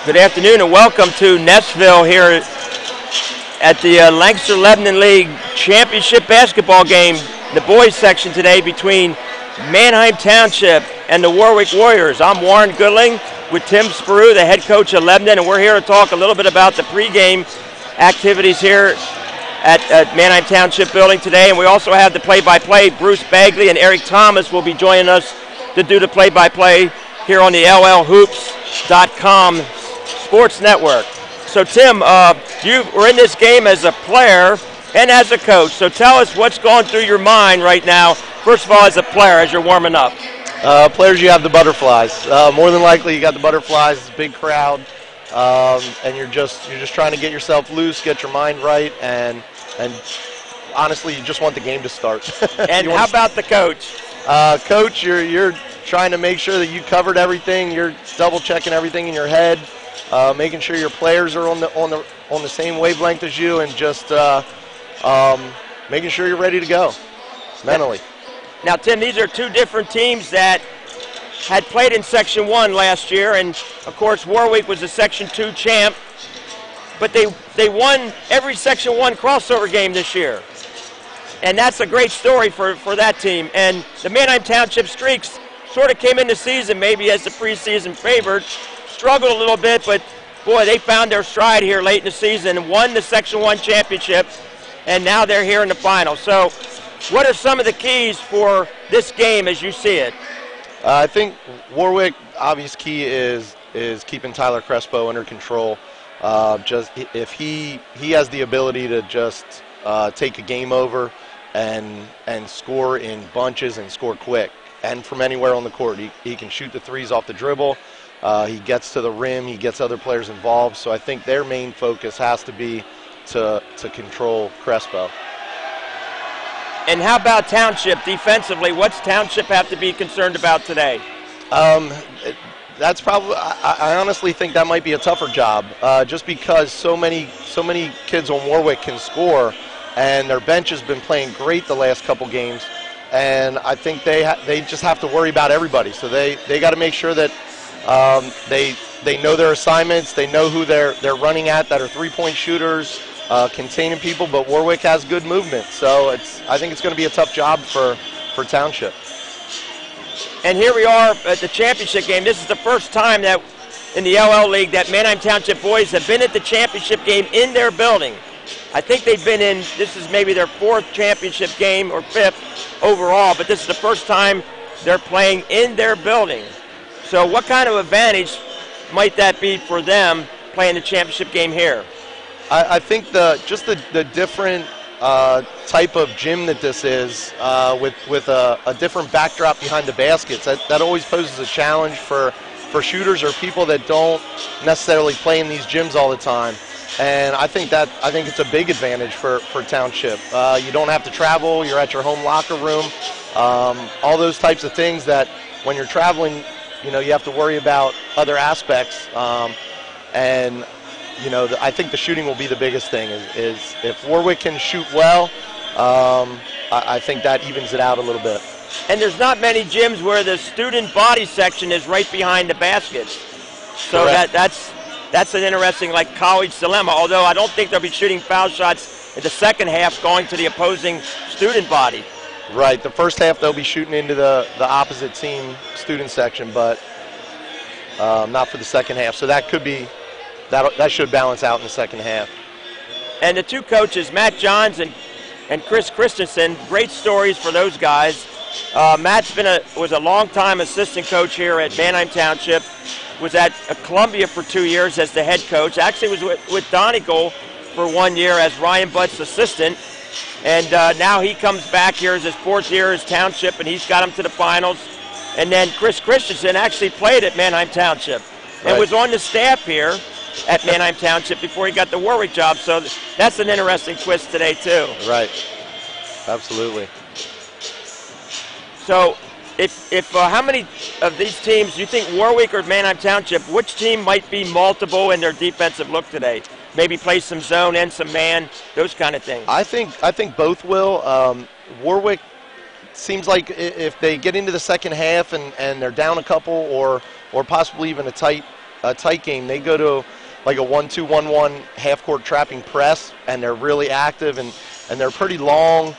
Good afternoon and welcome to Nessville here at the Lancaster Lebanon League Championship basketball game, the boys section today between Manheim Township and the Warwick Warriors. I'm Warren Goodling with Tim Sparrow, the head coach of Lebanon, and we're here to talk a little bit about the pregame activities here at Manheim Township building today. And we also have the play-by-play. Bruce Bagley and Eric Thomas will be joining us to do the play-by-play here on the LLhoops.com Sports Network. So Tim, you were in this game as a player and as a coach. So tell us what's going through your mind right now. First of all, as a player, as you're warming up. Players, you have the butterflies. More than likely, you got the butterflies. It's a big crowd, and you're just trying to get yourself loose, get your mind right, and honestly, you just want the game to start. And how about the coach? Coach, you're trying to make sure that you covered everything. You're double checking everything in your head, making sure your players are on the same wavelength as you, and just making sure you're ready to go mentally. Now, Tim, these are two different teams that had played in Section 1 last year, and of course Warwick was a Section 2 champ, but they won every Section 1 crossover game this year. And that's a great story for that team. And the Manheim Township Streaks sort of came into season maybe as the preseason favorite, struggled a little bit, but boy, they found their stride here late in the season and won the Section 1 championship, and now they're here in the final. So what are some of the keys for this game as you see it? I think Warwick, obvious key is keeping Tyler Crespo under control. Just if he has the ability to just take a game over and score in bunches and score quick and from anywhere on the court. He can shoot the threes off the dribble. He gets to the rim. He gets other players involved. So I think their main focus has to be to control Crespo. And how about Township defensively? What's Township have to be concerned about today? That's probably, I honestly think that might be a tougher job, just because so many kids on Warwick can score, and their bench has been playing great the last couple games, and I think they just have to worry about everybody. So they got to make sure that they know their assignments, they know who they're running at that are three-point shooters, containing people, but Warwick has good movement, so I think it's going to be a tough job for Township. And here we are at the championship game. This is the first time that in the LL League that Manheim Township boys have been at the championship game in their building. I think they've been in, this is maybe their fourth championship game or fifth overall, but this is the first time they're playing in their building. So what kind of advantage might that be for them playing the championship game here? I think just the different type of gym that this is, with a different backdrop behind the baskets, that always poses a challenge for shooters or people that don't necessarily play in these gyms all the time. And I think it's a big advantage for Township. You don't have to travel. You're at your home locker room. All those types of things that when you're traveling, you have to worry about other aspects. And I think the shooting will be the biggest thing. Is if Warwick can shoot well, I think that evens it out a little bit. And there's not many gyms where the student body section is right behind the baskets. So that's an interesting, college dilemma, although I don't think they'll be shooting foul shots in the second half going to the opposing student body. Right. The first half they'll be shooting into the opposite team student section, but not for the second half. So that could be that should balance out in the second half. And the two coaches, Matt Johns and Chris Christensen, great stories for those guys. Matt's was a long-time assistant coach here at Manheim Township, was at Columbia for 2 years as the head coach, actually was with Donegal for 1 year as Ryan Butt's assistant, and now he comes back here as his fourth year as Township, and he's got them to the finals. And then Chris Christensen actually played at Manheim Township and was on the staff here at Manheim Township before he got the Warwick job, so that's an interesting twist today too. Right, absolutely. So, if how many of these teams do you think, Warwick or Manheim Township, which team might be multiple in their defensive look today? Maybe play some zone and some man, those kind of things. I think both will. Warwick seems like if they get into the second half and they're down a couple or possibly even a tight game, they go to like a 1-2-1-1 half-court trapping press, and they're really active and they're pretty long.